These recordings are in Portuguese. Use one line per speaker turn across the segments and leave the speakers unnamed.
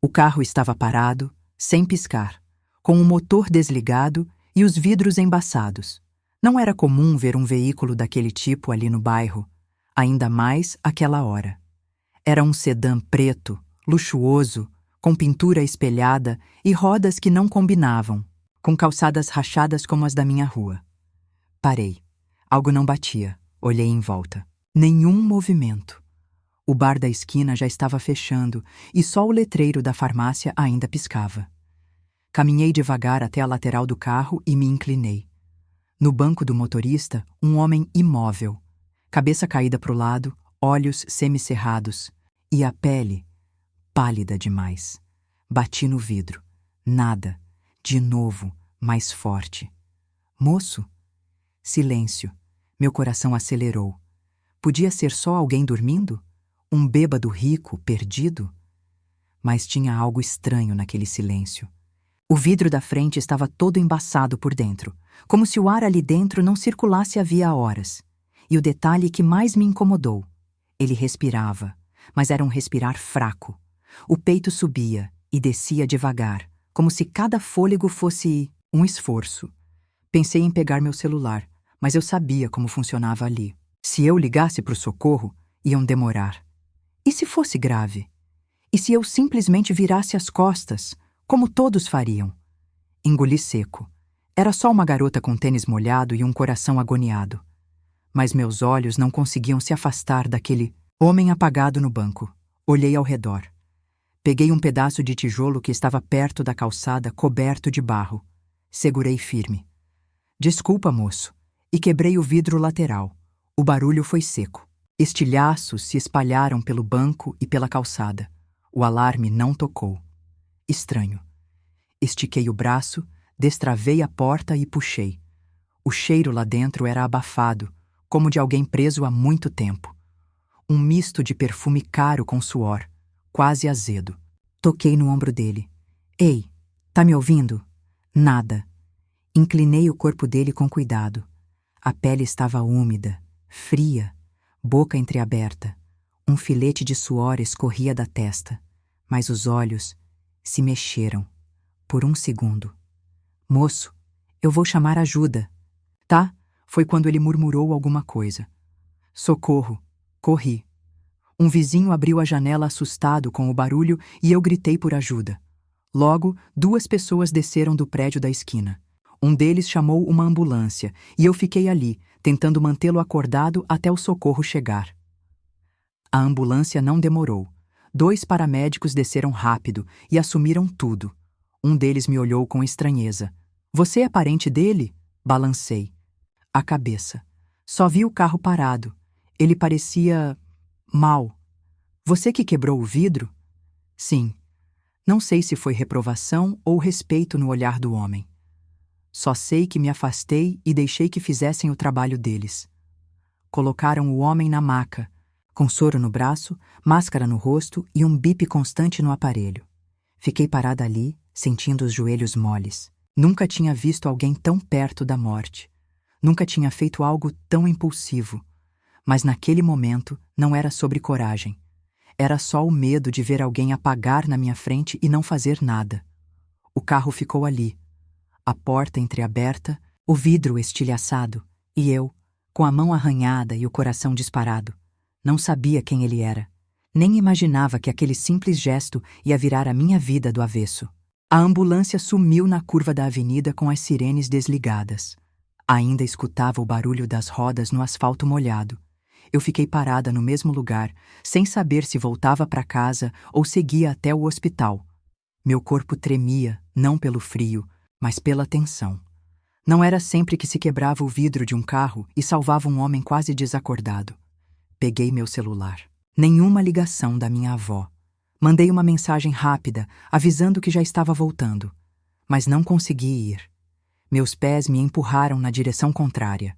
O carro estava parado, sem piscar, com o motor desligado e os vidros embaçados. Não era comum ver um veículo daquele tipo ali no bairro, ainda mais àquela hora. Era um sedã preto, luxuoso, com pintura espelhada e rodas que não combinavam, com calçadas rachadas como as da minha rua. Parei. Algo não batia. Olhei em volta. Nenhum movimento. O bar da esquina já estava fechando e só o letreiro da farmácia ainda piscava. Caminhei devagar até a lateral do carro e me inclinei. No banco do motorista, um homem imóvel, cabeça caída para o lado, olhos semicerrados e a pele pálida demais. Bati no vidro. Nada. De novo, mais forte. Moço? Silêncio. Meu coração acelerou. Podia ser só alguém dormindo? Um bêbado rico, perdido? Mas tinha algo estranho naquele silêncio. O vidro da frente estava todo embaçado por dentro, como se o ar ali dentro não circulasse havia horas. E o detalhe que mais me incomodou: ele respirava, mas era um respirar fraco. O peito subia e descia devagar, como se cada fôlego fosse um esforço. Pensei em pegar meu celular, mas eu sabia como funcionava ali. Se eu ligasse para o socorro, iam demorar. E se fosse grave? E se eu simplesmente virasse as costas, como todos fariam? Engoli seco. Era só uma garota com tênis molhado e um coração agoniado. Mas meus olhos não conseguiam se afastar daquele homem apagado no banco. Olhei ao redor. Peguei um pedaço de tijolo que estava perto da calçada, coberto de barro. Segurei firme. Desculpa, moço. E quebrei o vidro lateral. O barulho foi seco. Estilhaços se espalharam pelo banco e pela calçada. O alarme não tocou. Estranho. Estiquei o braço, destravei a porta e puxei. O cheiro lá dentro era abafado, como de alguém preso há muito tempo. Um misto de perfume caro com suor, quase azedo. Toquei no ombro dele. Ei, tá me ouvindo? Nada. Inclinei o corpo dele com cuidado. A pele estava úmida, fria, boca entreaberta. Um filete de suor escorria da testa, mas os olhos se mexeram. Por um segundo. Moço, eu vou chamar ajuda. Tá? Foi quando ele murmurou alguma coisa. Socorro. Corri. Um vizinho abriu a janela assustado com o barulho e eu gritei por ajuda. Logo, 2 pessoas desceram do prédio da esquina. Um deles chamou uma ambulância e eu fiquei ali, tentando mantê-lo acordado até o socorro chegar. A ambulância não demorou. 2 paramédicos desceram rápido e assumiram tudo. Um deles me olhou com estranheza. Você é parente dele? Balancei. A cabeça. Só vi o carro parado. Ele parecia mal. Você que quebrou o vidro? Sim. Não sei se foi reprovação ou respeito no olhar do homem. Só sei que me afastei e deixei que fizessem o trabalho deles. Colocaram o homem na maca, com soro no braço, máscara no rosto e um bip constante no aparelho. Fiquei parada ali, sentindo os joelhos moles. Nunca tinha visto alguém tão perto da morte. Nunca tinha feito algo tão impulsivo. Mas naquele momento não era sobre coragem. Era só o medo de ver alguém apagar na minha frente e não fazer nada. O carro ficou ali. A porta entreaberta, o vidro estilhaçado, e eu, com a mão arranhada e o coração disparado. Não sabia quem ele era. Nem imaginava que aquele simples gesto ia virar a minha vida do avesso. A ambulância sumiu na curva da avenida com as sirenes desligadas. Ainda escutava o barulho das rodas no asfalto molhado. Eu fiquei parada no mesmo lugar, sem saber se voltava para casa ou seguia até o hospital. Meu corpo tremia, não pelo frio, mas pela tensão. Não era sempre que se quebrava o vidro de um carro e salvava um homem quase desacordado. Peguei meu celular. Nenhuma ligação da minha avó. Mandei uma mensagem rápida, avisando que já estava voltando. Mas não consegui ir. Meus pés me empurraram na direção contrária.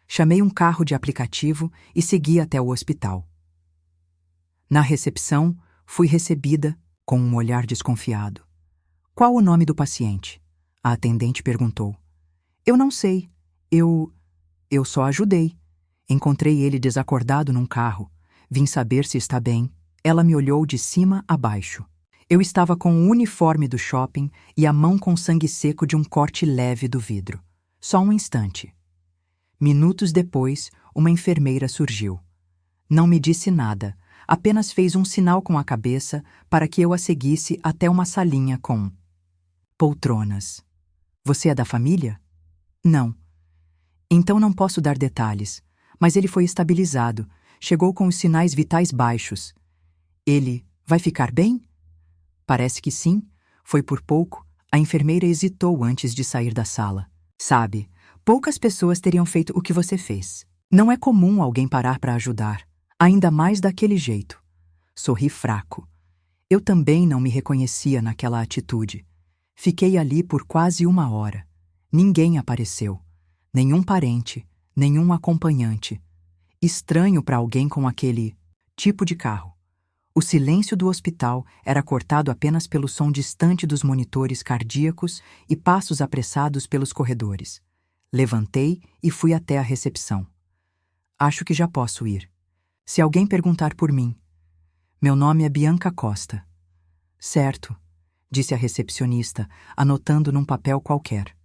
Chamei um carro de aplicativo e segui até o hospital. Na recepção, fui recebida com um olhar desconfiado. Qual o nome do paciente? A atendente perguntou. Eu não sei. Eu só ajudei. Encontrei ele desacordado num carro. Vim saber se está bem. Ela me olhou de cima a baixo. Eu estava com o uniforme do shopping e a mão com sangue seco de um corte leve do vidro. Só um instante. Minutos depois, uma enfermeira surgiu. Não me disse nada, apenas fez um sinal com a cabeça para que eu a seguisse até uma salinha com poltronas. Você é da família? Não. Então não posso dar detalhes, mas ele foi estabilizado, chegou com os sinais vitais baixos. Ele vai ficar bem? Parece que sim. Foi por pouco. A enfermeira hesitou antes de sair da sala. Sabe, poucas pessoas teriam feito o que você fez. Não é comum alguém parar para ajudar, ainda mais daquele jeito. Sorri fraco. Eu também não me reconhecia naquela atitude. Fiquei ali por quase 1 hora. Ninguém apareceu. Nenhum parente, nenhum acompanhante. Estranho para alguém com aquele tipo de carro. O silêncio do hospital era cortado apenas pelo som distante dos monitores cardíacos e passos apressados pelos corredores. Levantei e fui até a recepção. Acho que já posso ir. Se alguém perguntar por mim. Meu nome é Bianca Costa. Certo, disse a recepcionista, anotando num papel qualquer.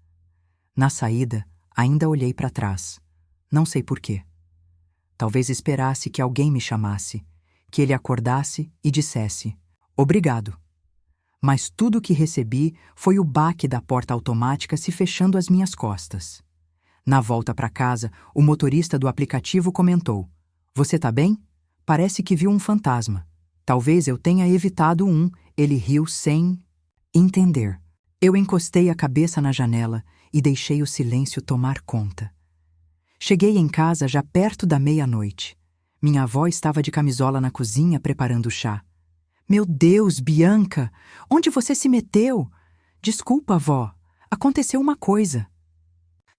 Na saída, ainda olhei para trás. Não sei por quê. Talvez esperasse que alguém me chamasse, que ele acordasse e dissesse, obrigado. Mas tudo o que recebi foi o baque da porta automática se fechando às minhas costas. Na volta para casa, o motorista do aplicativo comentou, você tá bem? Parece que viu um fantasma. Talvez eu tenha evitado um, ele riu sem entender. Eu encostei a cabeça na janela e deixei o silêncio tomar conta. Cheguei em casa já perto da meia-noite. Minha avó estava de camisola na cozinha preparando o chá. Meu Deus, Bianca! Onde você se meteu? Desculpa, avó. Aconteceu uma coisa.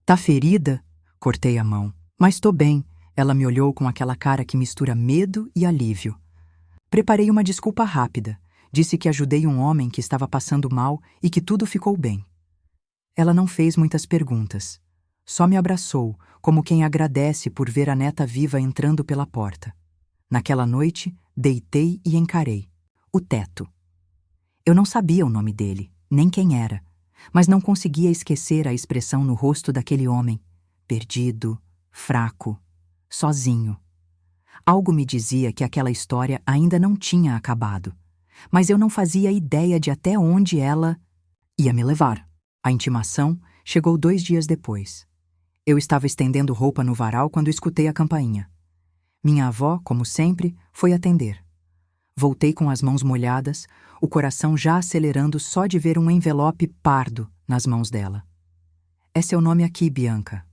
Tá ferida? Cortei a mão. Mas tô bem. Ela me olhou com aquela cara que mistura medo e alívio. Preparei uma desculpa rápida. Disse que ajudei um homem que estava passando mal e que tudo ficou bem. Ela não fez muitas perguntas. Só me abraçou, como quem agradece por ver a neta viva entrando pela porta. Naquela noite, deitei e encarei. O teto. Eu não sabia o nome dele, nem quem era, mas não conseguia esquecer a expressão no rosto daquele homem. Perdido, fraco, sozinho. Algo me dizia que aquela história ainda não tinha acabado, mas eu não fazia ideia de até onde ela ia me levar. A intimação chegou 2 dias depois. Eu estava estendendo roupa no varal quando escutei a campainha. Minha avó, como sempre, foi atender. Voltei com as mãos molhadas, o coração já acelerando só de ver um envelope pardo nas mãos dela. É seu nome aqui, Bianca.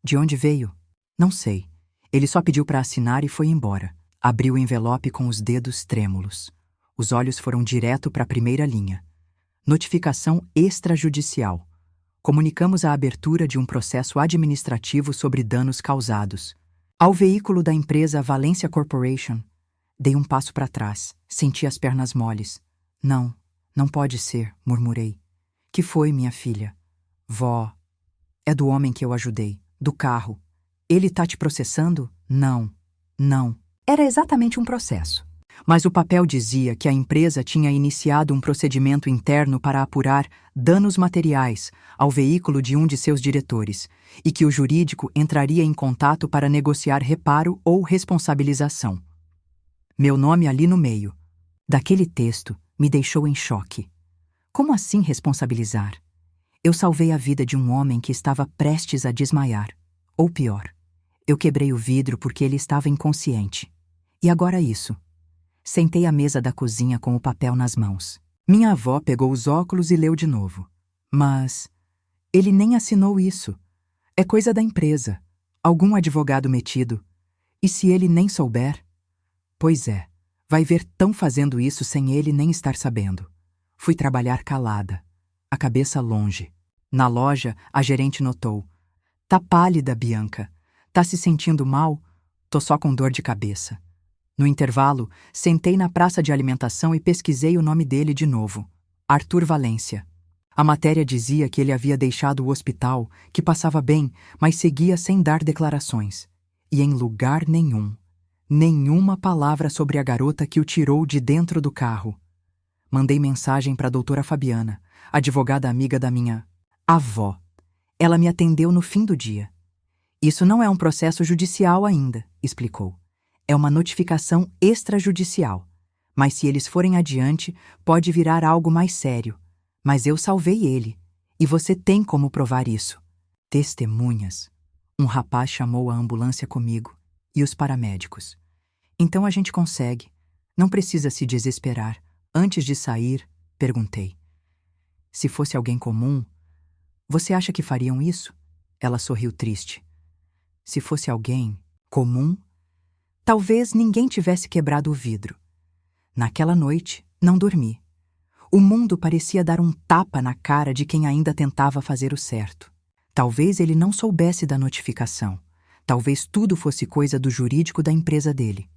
De onde veio? Não sei. Ele só pediu para assinar e foi embora. Abri o envelope com os dedos trêmulos. Os olhos foram direto para a primeira linha. Notificação extrajudicial. Comunicamos a abertura de um processo administrativo sobre danos causados. Ao veículo da empresa Valência Corporation. Dei um passo para trás. Senti as pernas moles. Não, não pode ser, murmurei. Que foi, minha filha? Vó. É do homem que eu ajudei. Do carro. Ele tá te processando? Não. Não. Era exatamente um processo. Mas o papel dizia que a empresa tinha iniciado um procedimento interno para apurar danos materiais ao veículo de um de seus diretores e que o jurídico entraria em contato para negociar reparo ou responsabilização. Meu nome ali no meio. Daquele texto me deixou em choque. Como assim responsabilizar? Eu salvei a vida de um homem que estava prestes a desmaiar. Ou pior, eu quebrei o vidro porque ele estava inconsciente. E agora isso. Sentei à mesa da cozinha com o papel nas mãos. Minha avó pegou os óculos e leu de novo. Mas ele nem assinou isso. É coisa da empresa. Algum advogado metido. E se ele nem souber? Pois é, vai ver tão fazendo isso sem ele nem estar sabendo. Fui trabalhar calada, a cabeça longe. Na loja, a gerente notou. Tá pálida, Bianca. Tá se sentindo mal? Tô só com dor de cabeça. No intervalo, sentei na praça de alimentação e pesquisei o nome dele de novo. Arthur Valência. A matéria dizia que ele havia deixado o hospital, que passava bem, mas seguia sem dar declarações. E em lugar nenhum. Nenhuma palavra sobre a garota que o tirou de dentro do carro. Mandei mensagem para a doutora Fabiana, advogada amiga da minha avó. Ela me atendeu no fim do dia. Isso não é um processo judicial ainda, explicou. É uma notificação extrajudicial. Mas se eles forem adiante, pode virar algo mais sério. Mas eu salvei ele. E você tem como provar isso. Testemunhas. Um rapaz chamou a ambulância comigo e os paramédicos. Então a gente consegue. Não precisa se desesperar. Antes de sair, perguntei. Se fosse alguém comum, você acha que fariam isso? Ela sorriu triste. Se fosse alguém comum, talvez ninguém tivesse quebrado o vidro. Naquela noite, não dormi. O mundo parecia dar um tapa na cara de quem ainda tentava fazer o certo. Talvez ele não soubesse da notificação. Talvez tudo fosse coisa do jurídico da empresa dele.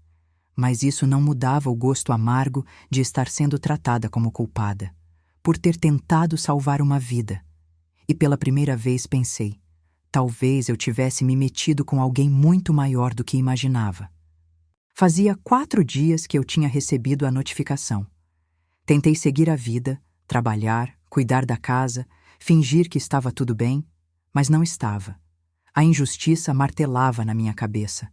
Mas isso não mudava o gosto amargo de estar sendo tratada como culpada, por ter tentado salvar uma vida. E pela primeira vez pensei, talvez eu tivesse me metido com alguém muito maior do que imaginava. Fazia 4 dias que eu tinha recebido a notificação. Tentei seguir a vida, trabalhar, cuidar da casa, fingir que estava tudo bem, mas não estava. A injustiça martelava na minha cabeça.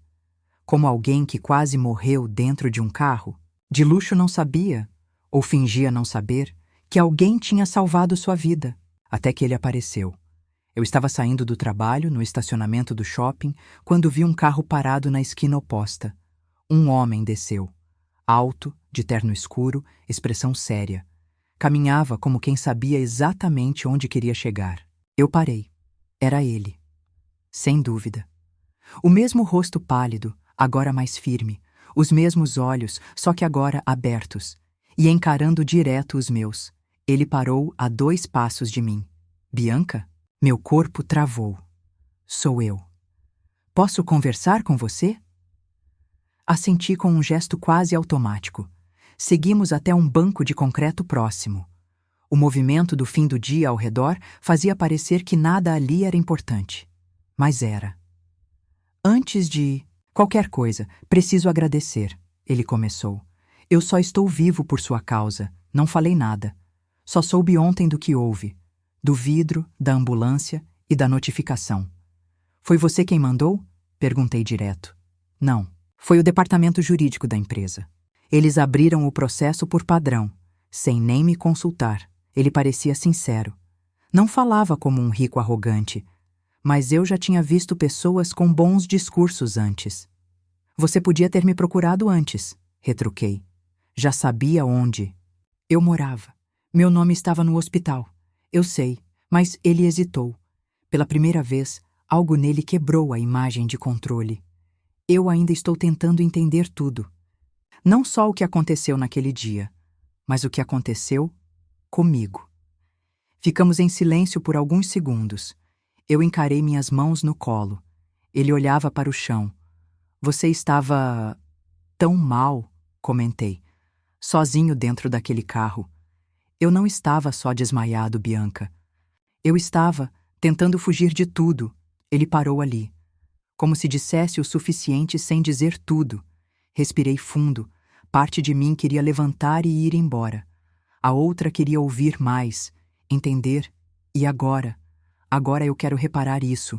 Como alguém que quase morreu dentro de um carro, de luxo não sabia, ou fingia não saber, que alguém tinha salvado sua vida, até que ele apareceu. Eu estava saindo do trabalho, no estacionamento do shopping, quando vi um carro parado na esquina oposta. Um homem desceu. Alto, de terno escuro, expressão séria. Caminhava como quem sabia exatamente onde queria chegar. Eu parei. Era ele. Sem dúvida. O mesmo rosto pálido, agora mais firme. Os mesmos olhos, só que agora abertos. E encarando direto os meus. Ele parou a 2 passos de mim. Bianca? Meu corpo travou. Sou eu. Posso conversar com você? Assenti com um gesto quase automático. Seguimos até um banco de concreto próximo. O movimento do fim do dia ao redor fazia parecer que nada ali era importante. Mas era. Antes de qualquer coisa, preciso agradecer, ele começou. Eu só estou vivo por sua causa. Não falei nada. Só soube ontem do que houve. Do vidro, da ambulância e da notificação. Foi você quem mandou? Perguntei direto. Não. Foi o departamento jurídico da empresa. Eles abriram o processo por padrão, sem nem me consultar. Ele parecia sincero. Não falava como um rico arrogante, mas eu já tinha visto pessoas com bons discursos antes. Você podia ter me procurado antes, retruquei. Já sabia onde. Eu morava. Meu nome estava no hospital. Eu sei, mas ele hesitou. Pela primeira vez, algo nele quebrou a imagem de controle. Eu ainda estou tentando entender tudo. Não só o que aconteceu naquele dia, mas o que aconteceu comigo. Ficamos em silêncio por alguns segundos. Eu encarei minhas mãos no colo. Ele olhava para o chão. Você estava tão mal, comentei. Sozinho dentro daquele carro. Eu não estava só desmaiado, Bianca. Eu estava tentando fugir de tudo. Ele parou ali. Como se dissesse o suficiente sem dizer tudo. Respirei fundo. Parte de mim queria levantar e ir embora. A outra queria ouvir mais, entender. E agora? Agora eu quero reparar isso.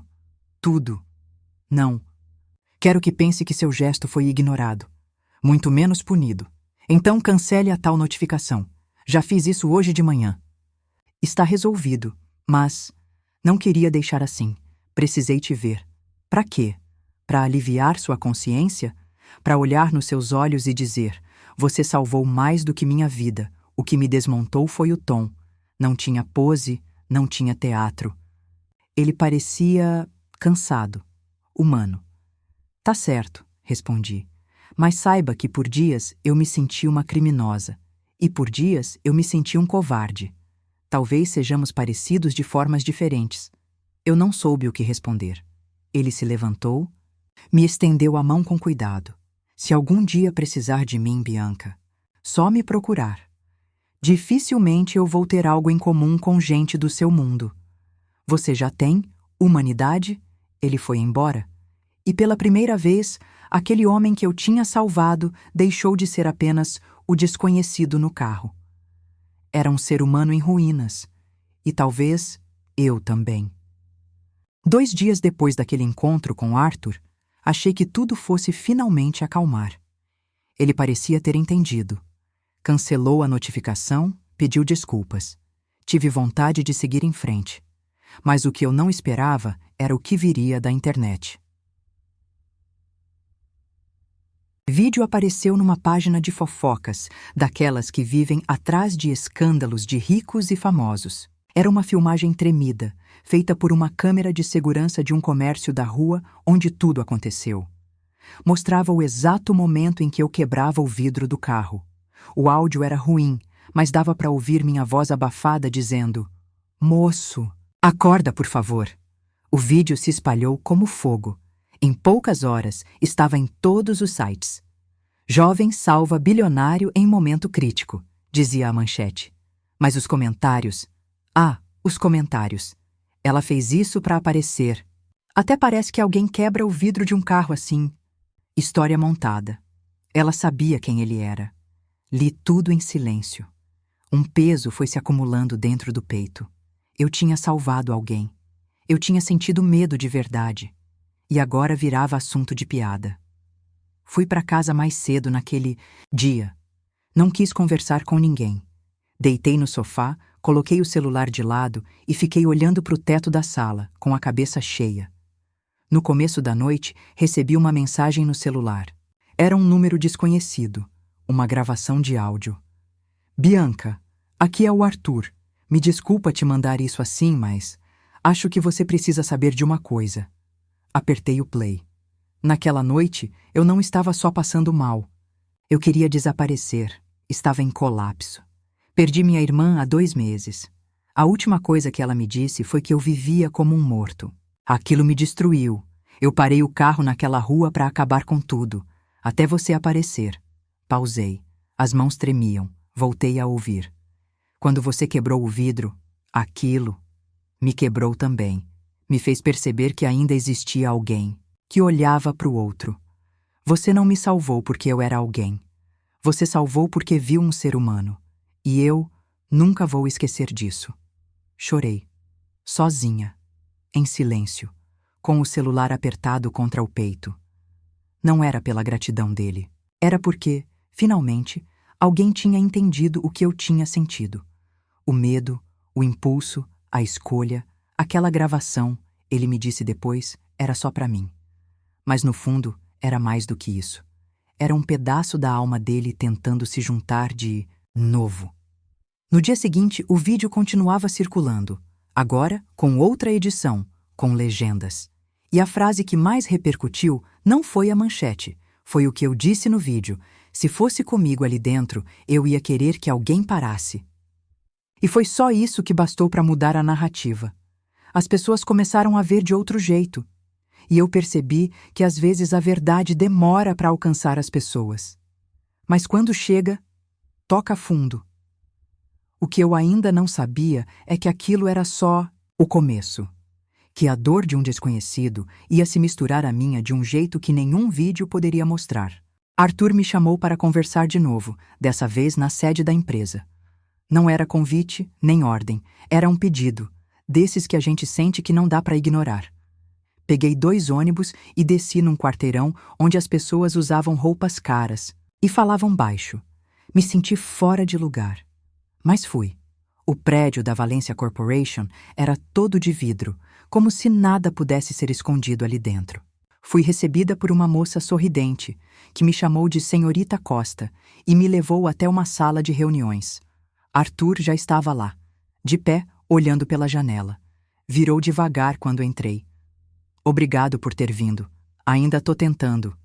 Tudo. Não. Quero que pense que seu gesto foi ignorado. Muito menos punido. Então cancele a tal notificação. Já fiz isso hoje de manhã. Está resolvido, mas não queria deixar assim. Precisei te ver. Para quê? Para aliviar sua consciência? Para olhar nos seus olhos e dizer: você salvou mais do que minha vida. O que me desmontou foi o tom. Não tinha pose, não tinha teatro. Ele parecia cansado, humano. Tá certo, respondi. Mas saiba que por dias eu me senti uma criminosa. E por dias eu me senti um covarde. Talvez sejamos parecidos de formas diferentes. Eu não soube o que responder. Ele se levantou, me estendeu a mão com cuidado. Se algum dia precisar de mim, Bianca, só me procurar. Dificilmente eu vou ter algo em comum com gente do seu mundo. Você já tem humanidade? Ele foi embora. E pela primeira vez, aquele homem que eu tinha salvado deixou de ser apenas o desconhecido no carro. era um ser humano em ruínas. E talvez eu também. 2 dias depois daquele encontro com Arthur, achei que tudo fosse finalmente acalmar. Ele parecia ter entendido. Cancelou a notificação, pediu desculpas. Tive vontade de seguir em frente. Mas o que eu não esperava era o que viria da internet. Vídeo apareceu numa página de fofocas, daquelas que vivem atrás de escândalos de ricos e famosos. Era uma filmagem tremida, feita por uma câmera de segurança de um comércio da rua onde tudo aconteceu. Mostrava o exato momento em que eu quebrava o vidro do carro. O áudio era ruim, mas dava para ouvir minha voz abafada dizendo: "Moço, acorda, por favor." O vídeo se espalhou como fogo. Em poucas horas, estava em todos os sites. "Jovem salva bilionário em momento crítico", dizia a manchete. Mas os comentários... os comentários. Ela fez isso para aparecer. Até parece que alguém quebra o vidro de um carro assim. História montada. Ela sabia quem ele era. Li tudo em silêncio. Um peso foi se acumulando dentro do peito. Eu tinha salvado alguém. Eu tinha sentido medo de verdade. E agora virava assunto de piada. Fui para casa mais cedo naquele dia. Não quis conversar com ninguém. Deitei no sofá, coloquei o celular de lado e fiquei olhando para o teto da sala, com a cabeça cheia. No começo da noite, recebi uma mensagem no celular. Era um número desconhecido, uma gravação de áudio. "Bianca, aqui é o Arthur. Me desculpa te mandar isso assim, mas acho que você precisa saber de uma coisa." Apertei o play. Naquela noite, eu não estava só passando mal. Eu queria desaparecer. Estava em colapso. Perdi minha irmã há 2 meses. A última coisa que ela me disse foi que eu vivia como um morto. Aquilo me destruiu. Eu parei o carro naquela rua para acabar com tudo, até você aparecer. Pausei. As mãos tremiam. Voltei a ouvir. Quando você quebrou o vidro, aquilo me quebrou também. Me fez perceber que ainda existia alguém, que olhava para o outro. Você não me salvou porque eu era alguém. Você salvou porque viu um ser humano. E eu nunca vou esquecer disso. Chorei. Sozinha. Em silêncio. Com o celular apertado contra o peito. Não era pela gratidão dele. Era porque, finalmente, alguém tinha entendido o que eu tinha sentido. O medo, o impulso, a escolha, aquela gravação, ele me disse depois, era só para mim. Mas no fundo, era mais do que isso. Era um pedaço da alma dele tentando se juntar de novo. No dia seguinte, o vídeo continuava circulando, agora com outra edição, com legendas. E a frase que mais repercutiu não foi a manchete, foi o que eu disse no vídeo. Se fosse comigo ali dentro, eu ia querer que alguém parasse. E foi só isso que bastou para mudar a narrativa. As pessoas começaram a ver de outro jeito. E eu percebi que às vezes a verdade demora para alcançar as pessoas. Mas quando chega, toca fundo. O que eu ainda não sabia é que aquilo era só o começo. Que a dor de um desconhecido ia se misturar à minha de um jeito que nenhum vídeo poderia mostrar. Arthur me chamou para conversar de novo, dessa vez na sede da empresa. Não era convite, nem ordem, era um pedido, desses que a gente sente que não dá para ignorar. Peguei 2 ônibus e desci num quarteirão onde as pessoas usavam roupas caras e falavam baixo. Me senti fora de lugar. Mas fui. O prédio da Valência Corporation era todo de vidro, como se nada pudesse ser escondido ali dentro. Fui recebida por uma moça sorridente, que me chamou de Senhorita Costa e me levou até uma sala de reuniões. Arthur já estava lá, de pé, olhando pela janela. Virou devagar quando entrei. "Obrigado por ter vindo. Ainda tô tentando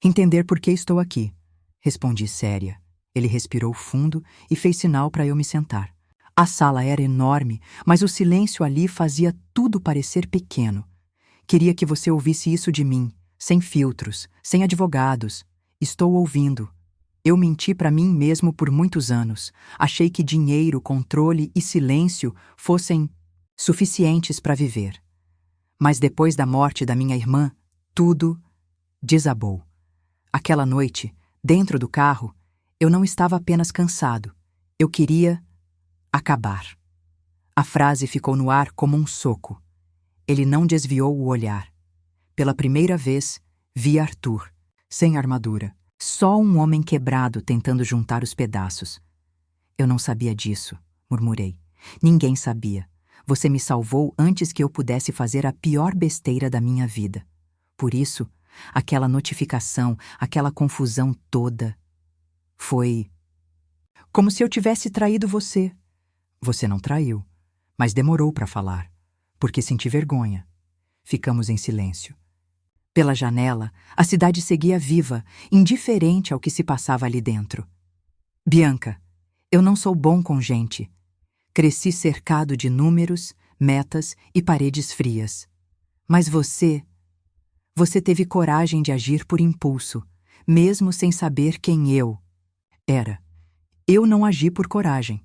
entender por que estou aqui", respondi séria. Ele respirou fundo e fez sinal para eu me sentar. A sala era enorme, mas o silêncio ali fazia tudo parecer pequeno. "Queria que você ouvisse isso de mim, sem filtros, sem advogados. Estou ouvindo. Eu menti para mim mesmo por muitos anos. Achei que dinheiro, controle e silêncio fossem suficientes para viver. Mas depois da morte da minha irmã, tudo desabou. Aquela noite, dentro do carro, eu não estava apenas cansado. Eu queria Acabar. A frase ficou no ar como um soco. Ele não desviou o olhar. Pela primeira vez, vi Arthur, sem armadura. Só um homem quebrado tentando juntar os pedaços. Eu não sabia disso, murmurei. Ninguém sabia. Você me salvou antes que eu pudesse fazer a pior besteira da minha vida. Por isso, aquela notificação, aquela confusão toda, foi como se eu tivesse traído você. Você não traiu, mas demorou para falar, porque senti vergonha. Ficamos em silêncio. Pela janela, a cidade seguia viva, indiferente ao que se passava ali dentro. Bianca, eu não sou bom com gente. Cresci cercado de números, metas e paredes frias. Mas você teve coragem de agir por impulso, mesmo sem saber quem eu era. Eu não agi por coragem.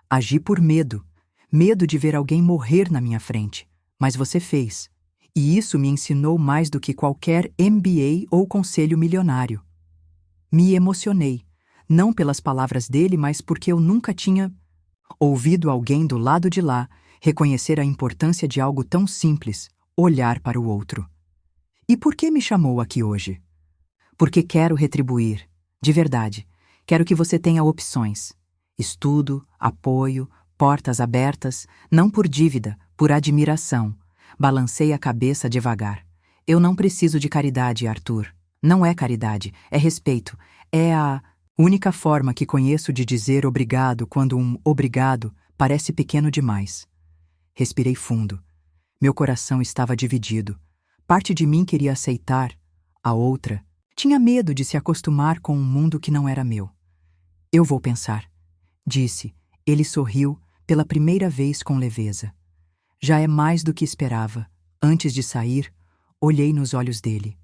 Agi por medo. Medo de ver alguém morrer na minha frente. Mas você fez. E isso me ensinou mais do que qualquer MBA ou conselho milionário. Me emocionei, não pelas palavras dele, mas porque eu nunca tinha ouvido alguém do lado de lá reconhecer a importância de algo tão simples, olhar para o outro. E por que me chamou aqui hoje? Porque quero retribuir, de verdade. Quero que você tenha opções. Estudo, apoio, portas abertas, não por dívida, por admiração. Balancei a cabeça devagar. Eu não preciso de caridade, Arthur. Não é caridade, é respeito. É a única forma que conheço de dizer obrigado quando um obrigado parece pequeno demais. Respirei fundo. Meu coração estava dividido. Parte de mim queria aceitar, a outra tinha medo de se acostumar com um mundo que não era meu. Eu vou pensar, disse. Ele sorriu pela primeira vez com leveza. Já é mais do que esperava. Antes de sair, olhei nos olhos dele.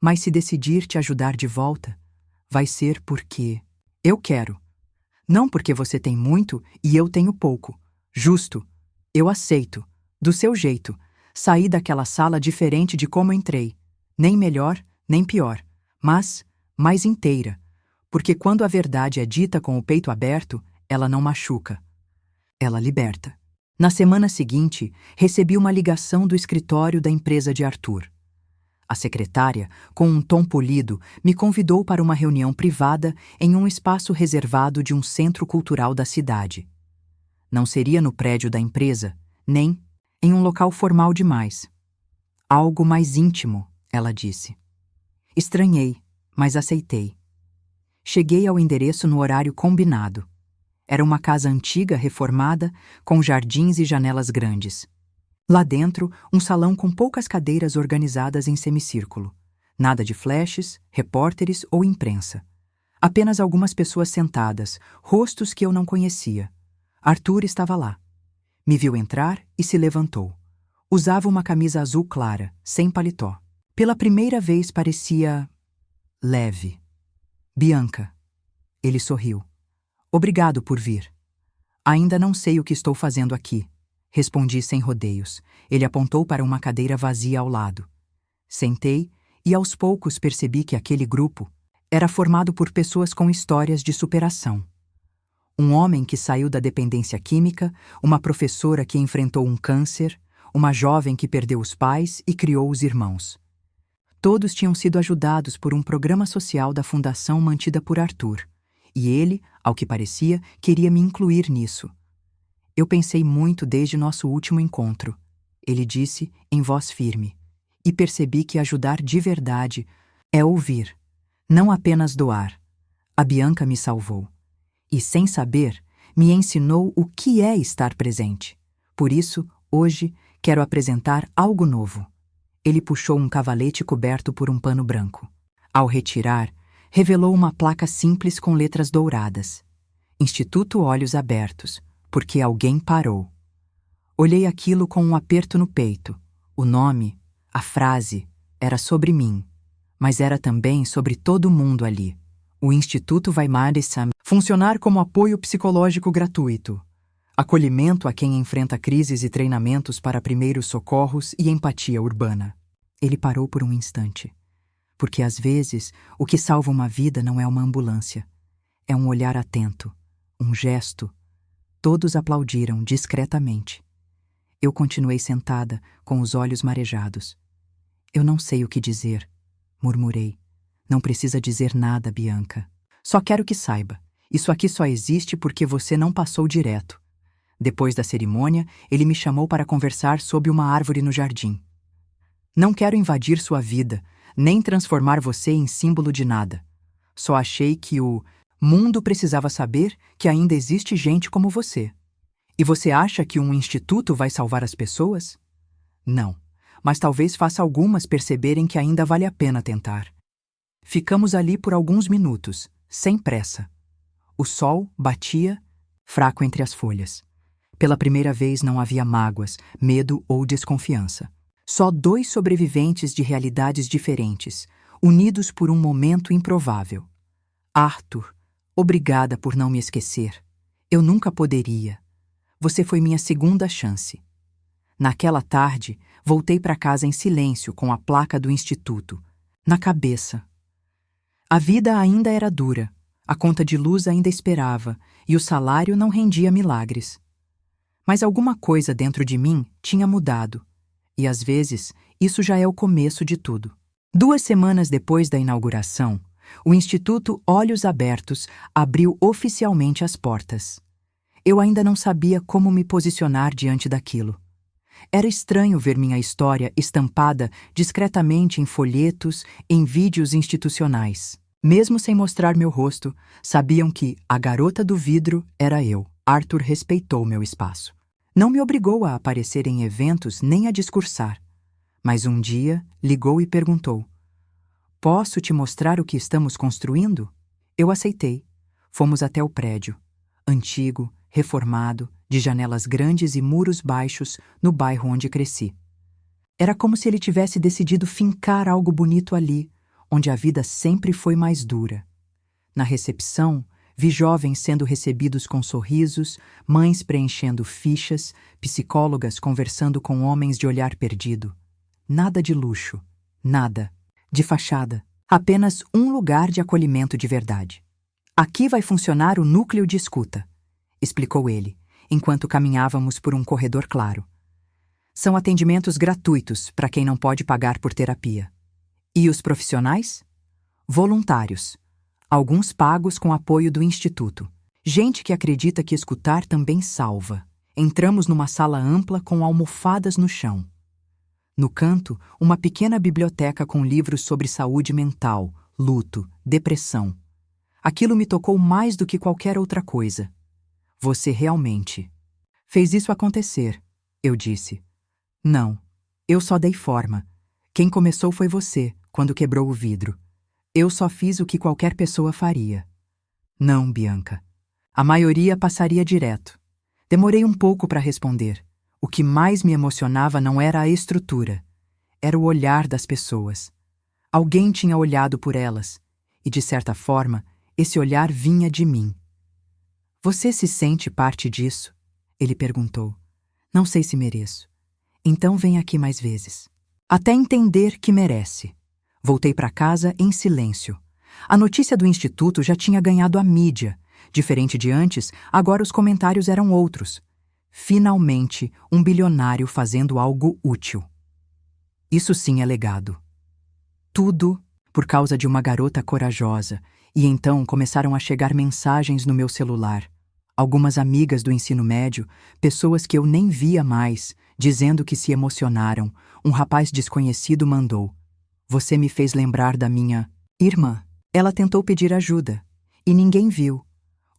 Mas se decidir te ajudar de volta, vai ser porque eu quero. Não porque você tem muito e eu tenho pouco. Justo. Eu aceito. Do seu jeito. Saí daquela sala diferente de como entrei. Nem melhor, nem pior. Mas mais inteira. Porque quando a verdade é dita com o peito aberto, ela não machuca. Ela liberta. Na semana seguinte, recebi uma ligação do escritório da empresa de Arthur. A secretária, com um tom polido, me convidou para uma reunião privada em um espaço reservado de um centro cultural da cidade. Não seria no prédio da empresa, nem em um local formal demais. Algo mais íntimo, ela disse. Estranhei, mas aceitei. Cheguei ao endereço no horário combinado. Era uma casa antiga, reformada, com jardins e janelas grandes. Lá dentro, um salão com poucas cadeiras organizadas em semicírculo. Nada de flashes, repórteres ou imprensa. Apenas algumas pessoas sentadas, rostos que eu não conhecia. Arthur estava lá. Me viu entrar e se levantou. Usava uma camisa azul clara, sem paletó. Pela primeira vez parecia leve. Bianca. Ele sorriu. Obrigado por vir. Ainda não sei o que estou fazendo aqui. Respondi sem rodeios. Ele apontou para uma cadeira vazia ao lado. Sentei e aos poucos percebi que aquele grupo era formado por pessoas com histórias de superação. Um homem que saiu da dependência química, uma professora que enfrentou um câncer, uma jovem que perdeu os pais e criou os irmãos. Todos tinham sido ajudados por um programa social da fundação mantida por Arthur. E ele, ao que parecia, queria me incluir nisso. Eu pensei muito desde nosso último encontro, ele disse em voz firme, e percebi que ajudar de verdade é ouvir, não apenas doar. A Bianca me salvou. E, sem saber, me ensinou o que é estar presente. Por isso, hoje, quero apresentar algo novo. Ele puxou um cavalete coberto por um pano branco. Ao retirar, revelou uma placa simples com letras douradas. Instituto Olhos Abertos, porque alguém parou. Olhei aquilo com um aperto no peito. O nome, a frase, era sobre mim, mas era também sobre todo mundo ali. O Instituto Weimar-Essam funcionar como apoio psicológico gratuito, acolhimento a quem enfrenta crises e treinamentos para primeiros socorros e empatia urbana. Ele parou por um instante. Porque às vezes o que salva uma vida não é uma ambulância. É um olhar atento, um gesto, Todos aplaudiram discretamente. Eu continuei sentada, com os olhos marejados. Eu não sei o que dizer, murmurei. Não precisa dizer nada, Bianca. Só quero que saiba. Isso aqui só existe porque você não passou direto. Depois da cerimônia, ele me chamou para conversar sob uma árvore no jardim. Não quero invadir sua vida, nem transformar você em símbolo de nada. Só achei que o mundo precisava saber que ainda existe gente como você. E você acha que um instituto vai salvar as pessoas? Não, mas talvez faça algumas perceberem que ainda vale a pena tentar. Ficamos ali por alguns minutos, sem pressa. O sol batia, fraco entre as folhas. Pela primeira vez não havia mágoas, medo ou desconfiança. Só dois sobreviventes de realidades diferentes, unidos por um momento improvável. Arthur, obrigada por não me esquecer. Eu nunca poderia. Você foi minha segunda chance. Naquela tarde, voltei para casa em silêncio com a placa do instituto, na cabeça. A vida ainda era dura, a conta de luz ainda esperava e o salário não rendia milagres. Mas alguma coisa dentro de mim tinha mudado, e às vezes isso já é o começo de tudo. 2 semanas depois da inauguração, o Instituto Olhos Abertos abriu oficialmente as portas. Eu ainda não sabia como me posicionar diante daquilo. Era estranho ver minha história estampada discretamente em folhetos, em vídeos institucionais. Mesmo sem mostrar meu rosto, sabiam que a garota do vidro era eu. Arthur respeitou meu espaço. Não me obrigou a aparecer em eventos nem a discursar. Mas um dia ligou e perguntou: "Posso te mostrar o que estamos construindo?" Eu aceitei. Fomos até o prédio. Antigo, reformado, de janelas grandes e muros baixos, no bairro onde cresci. Era como se ele tivesse decidido fincar algo bonito ali, onde a vida sempre foi mais dura. Na recepção, vi jovens sendo recebidos com sorrisos, mães preenchendo fichas, psicólogas conversando com homens de olhar perdido. Nada de luxo, nada de fachada, apenas um lugar de acolhimento de verdade. "Aqui vai funcionar o núcleo de escuta", explicou ele, enquanto caminhávamos por um corredor claro. "São atendimentos gratuitos para quem não pode pagar por terapia. E os profissionais? Voluntários. Alguns pagos com apoio do Instituto. Gente que acredita que escutar também salva." Entramos numa sala ampla com almofadas no chão. No canto, uma pequena biblioteca com livros sobre saúde mental, luto, depressão. Aquilo me tocou mais do que qualquer outra coisa. "Você realmente fez isso acontecer", eu disse. "Não, eu só dei forma. Quem começou foi você, quando quebrou o vidro. Eu só fiz o que qualquer pessoa faria." "Não, Bianca. A maioria passaria direto." Demorei um pouco para responder. O que mais me emocionava não era a estrutura. Era o olhar das pessoas. Alguém tinha olhado por elas, e de certa forma, esse olhar vinha de mim. "Você se sente parte disso?" ele perguntou. "Não sei se mereço. Então vem aqui mais vezes." Até entender que merece. Voltei para casa em silêncio. A notícia do instituto já tinha ganhado a mídia. Diferente de antes, agora os comentários eram outros. Finalmente, um bilionário fazendo algo útil. Isso sim é legado. Tudo por causa de uma garota corajosa, e então começaram a chegar mensagens no meu celular. Algumas amigas do ensino médio, pessoas que eu nem via mais, dizendo que se emocionaram. Um rapaz desconhecido mandou: "Você me fez lembrar da minha irmã. Ela tentou pedir ajuda, e ninguém viu.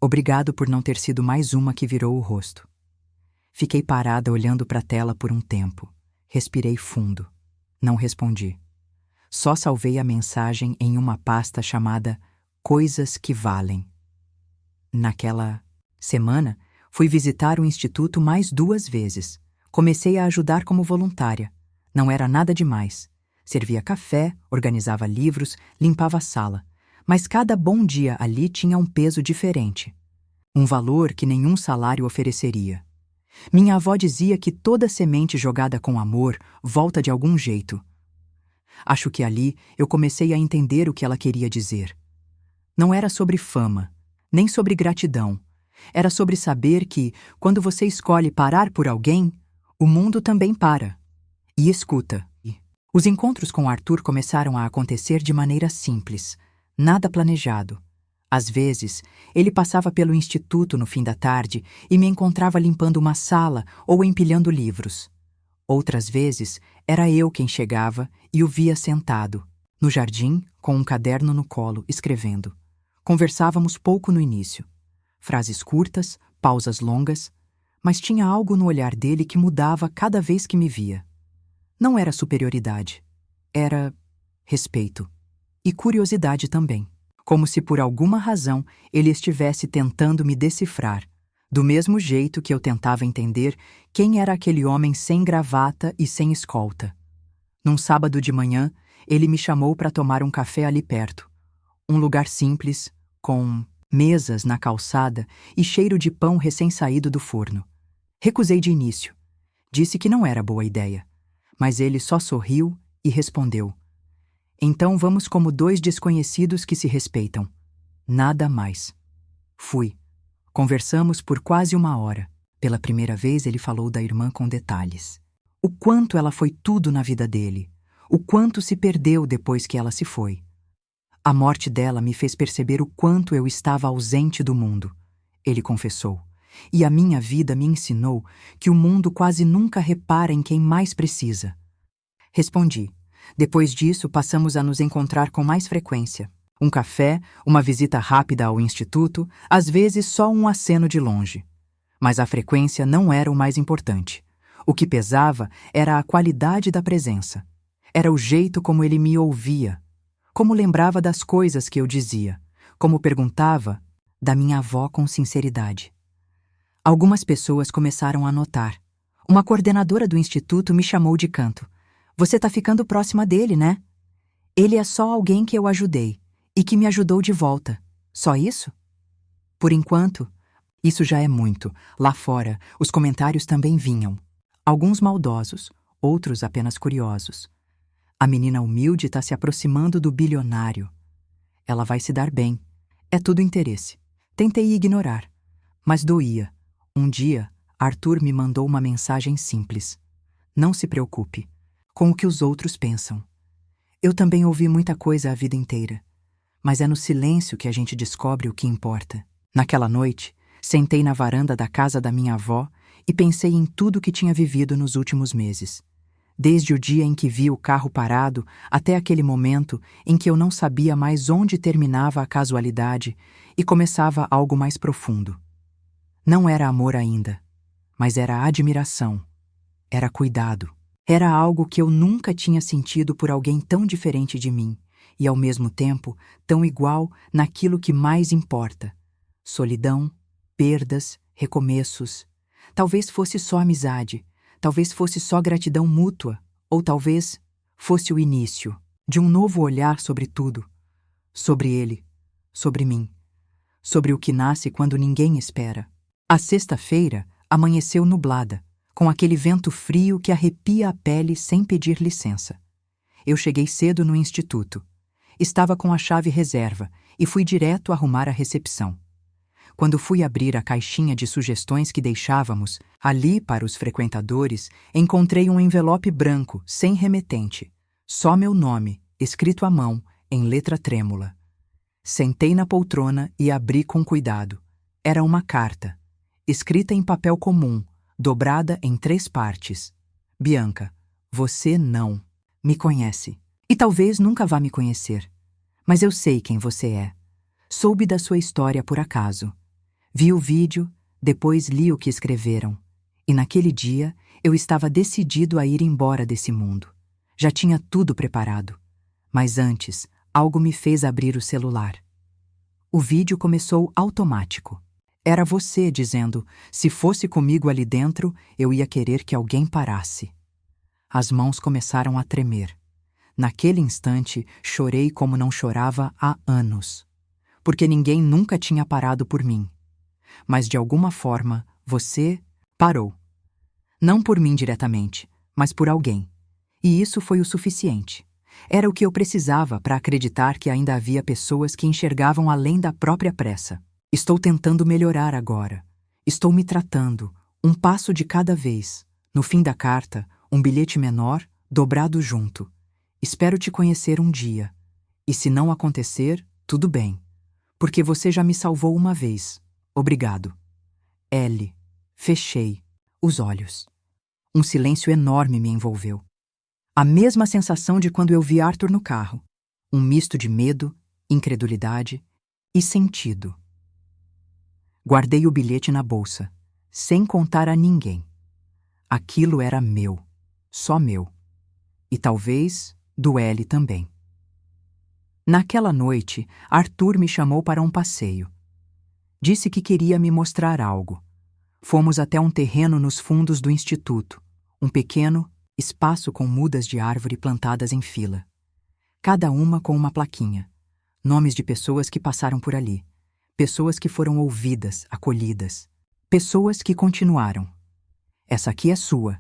Obrigado por não ter sido mais uma que virou o rosto." Fiquei parada olhando para a tela por um tempo. Respirei fundo. Não respondi. Só salvei a mensagem em uma pasta chamada Coisas que Valem. Naquela semana, fui visitar o instituto mais 2 vezes. Comecei a ajudar como voluntária. Não era nada demais. Servia café, organizava livros, limpava a sala. Mas cada bom dia ali tinha um peso diferente. Um valor que nenhum salário ofereceria. Minha avó dizia que toda semente jogada com amor volta de algum jeito. Acho que ali eu comecei a entender o que ela queria dizer. Não era sobre fama, nem sobre gratidão. Era sobre saber que, quando você escolhe parar por alguém, o mundo também para. E escuta. Os encontros com Arthur começaram a acontecer de maneira simples, nada planejado. Às vezes, ele passava pelo instituto no fim da tarde e me encontrava limpando uma sala ou empilhando livros. Outras vezes, era eu quem chegava e o via sentado, no jardim, com um caderno no colo, escrevendo. Conversávamos pouco no início. Frases curtas, pausas longas, mas tinha algo no olhar dele que mudava cada vez que me via. Não era superioridade. Era respeito. E curiosidade também. Como se por alguma razão ele estivesse tentando me decifrar, do mesmo jeito que eu tentava entender quem era aquele homem sem gravata e sem escolta. Num sábado de manhã, ele me chamou para tomar um café ali perto. Um lugar simples, com mesas na calçada e cheiro de pão recém-saído do forno. Recusei de início. Disse que não era boa ideia. Mas ele só sorriu e respondeu. Então vamos como dois desconhecidos que se respeitam. Nada mais. Fui. Conversamos por quase 1 hora. Pela primeira vez ele falou da irmã com detalhes. O quanto ela foi tudo na vida dele. O quanto se perdeu depois que ela se foi. A morte dela me fez perceber o quanto eu estava ausente do mundo, ele confessou. E a minha vida me ensinou que o mundo quase nunca repara em quem mais precisa. Respondi. Depois disso, passamos a nos encontrar com mais frequência. Um café, uma visita rápida ao instituto, às vezes só um aceno de longe. Mas a frequência não era o mais importante. O que pesava era a qualidade da presença. Era o jeito como ele me ouvia, como lembrava das coisas que eu dizia, como perguntava da minha avó com sinceridade. Algumas pessoas começaram a notar. Uma coordenadora do instituto me chamou de canto. Você tá ficando próxima dele, né? Ele é só alguém que eu ajudei e que me ajudou de volta. Só isso? Por enquanto, isso já é muito. Lá fora, os comentários também vinham. Alguns maldosos, outros apenas curiosos. A menina humilde está se aproximando do bilionário. Ela vai se dar bem. É tudo interesse. Tentei ignorar, mas doía. Um dia, Arthur me mandou uma mensagem simples. Não se preocupe com o que os outros pensam. Eu também ouvi muita coisa a vida inteira, mas é no silêncio que a gente descobre o que importa. Naquela noite, sentei na varanda da casa da minha avó e pensei em tudo que tinha vivido nos últimos meses. Desde o dia em que vi o carro parado até aquele momento em que eu não sabia mais onde terminava a casualidade e começava algo mais profundo. Não era amor ainda, mas era admiração, era cuidado. Era algo que eu nunca tinha sentido por alguém tão diferente de mim e, ao mesmo tempo, tão igual naquilo que mais importa. Solidão, perdas, recomeços. Talvez fosse só amizade, talvez fosse só gratidão mútua, ou talvez fosse o início de um novo olhar sobre tudo, sobre ele, sobre mim, sobre o que nasce quando ninguém espera. A sexta-feira amanheceu nublada, com aquele vento frio que arrepia a pele sem pedir licença. Eu cheguei cedo no instituto. Estava com a chave reserva e fui direto arrumar a recepção. Quando fui abrir a caixinha de sugestões que deixávamos ali para os frequentadores, encontrei um envelope branco, sem remetente. Só meu nome, escrito à mão, em letra trêmula. Sentei na poltrona e abri com cuidado. Era uma carta, escrita em papel comum, dobrada em 3 partes. Bianca, você não me conhece. E talvez nunca vá me conhecer. Mas eu sei quem você é. Soube da sua história por acaso. Vi o vídeo, depois li o que escreveram. E naquele dia, eu estava decidido a ir embora desse mundo. Já tinha tudo preparado. Mas antes, algo me fez abrir o celular. O vídeo começou automático. Era você dizendo, se fosse comigo ali dentro, eu ia querer que alguém parasse. As mãos começaram a tremer. Naquele instante, chorei como não chorava há anos. Porque ninguém nunca tinha parado por mim. Mas de alguma forma, você parou. Não por mim diretamente, mas por alguém. E isso foi o suficiente. Era o que eu precisava para acreditar que ainda havia pessoas que enxergavam além da própria pressa. Estou tentando melhorar agora. Estou me tratando, um passo de cada vez. No fim da carta, um bilhete menor, dobrado junto. Espero te conhecer um dia. E se não acontecer, tudo bem. Porque você já me salvou uma vez. Obrigado. L. Fechei os olhos. Um silêncio enorme me envolveu. A mesma sensação de quando eu vi Arthur no carro. Um misto de medo, incredulidade e sentido. Guardei o bilhete na bolsa, sem contar a ninguém. Aquilo era meu, só meu. E talvez do L também. Naquela noite, Arthur me chamou para um passeio. Disse que queria me mostrar algo. Fomos até um terreno nos fundos do instituto, um pequeno espaço com mudas de árvore plantadas em fila. Cada uma com uma plaquinha. Nomes de pessoas que passaram por ali. Pessoas que foram ouvidas, acolhidas. Pessoas que continuaram. Essa aqui é sua,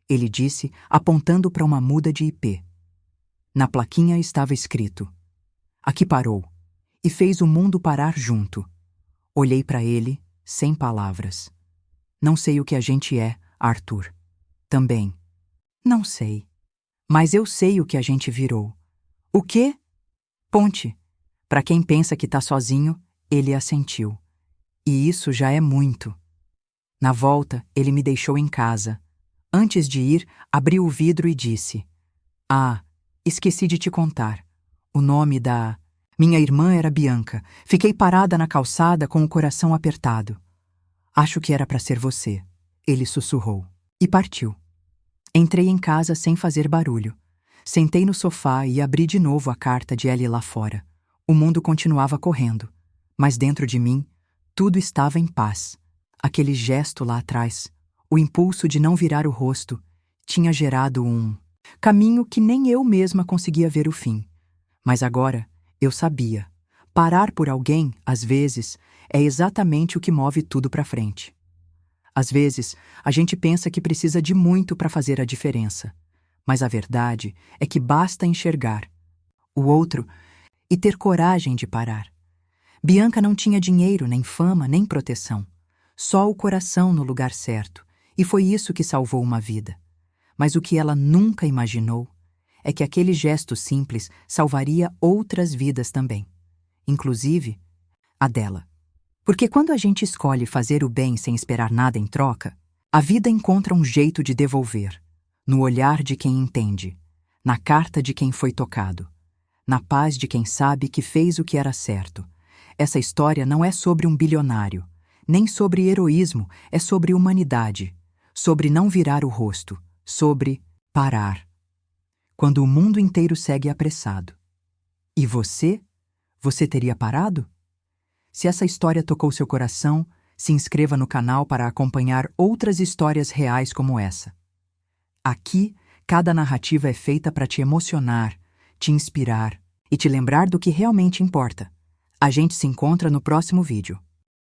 ele disse, apontando para uma muda de ipê. Na plaquinha estava escrito: aqui parou, e fez o mundo parar junto. Olhei para ele, sem palavras. Não sei o que a gente é, Arthur. Também. Não sei. Mas eu sei o que a gente virou. O quê? Ponte. Para quem pensa que tá sozinho, ele assentiu. E isso já é muito. Na volta, ele me deixou em casa. Antes de ir, abriu o vidro e disse: ah, esqueci de te contar. O nome da minha irmã era Bianca. Fiquei parada na calçada com o coração apertado. Acho que era para ser você, ele sussurrou. E partiu. Entrei em casa sem fazer barulho. Sentei no sofá e abri de novo a carta de Ellie lá fora. O mundo continuava correndo, mas dentro de mim, tudo estava em paz. Aquele gesto lá atrás, o impulso de não virar o rosto, tinha gerado um caminho que nem eu mesma conseguia ver o fim. Mas agora, eu sabia. Parar por alguém, às vezes, é exatamente o que move tudo para frente. Às vezes, a gente pensa que precisa de muito para fazer a diferença. Mas a verdade é que basta enxergar o outro e ter coragem de parar. Bianca não tinha dinheiro, nem fama, nem proteção. Só o coração no lugar certo, e foi isso que salvou uma vida. Mas o que ela nunca imaginou é que aquele gesto simples salvaria outras vidas também, inclusive a dela. Porque quando a gente escolhe fazer o bem sem esperar nada em troca, a vida encontra um jeito de devolver, no olhar de quem entende, na carta de quem foi tocado, na paz de quem sabe que fez o que era certo. Essa história não é sobre um bilionário, nem sobre heroísmo, é sobre humanidade, sobre não virar o rosto, sobre parar. Quando o mundo inteiro segue apressado. E você? Você teria parado? Se essa história tocou seu coração, se inscreva no canal para acompanhar outras histórias reais como essa. Aqui, cada narrativa é feita para te emocionar, te inspirar e te lembrar do que realmente importa. A gente se encontra no próximo vídeo.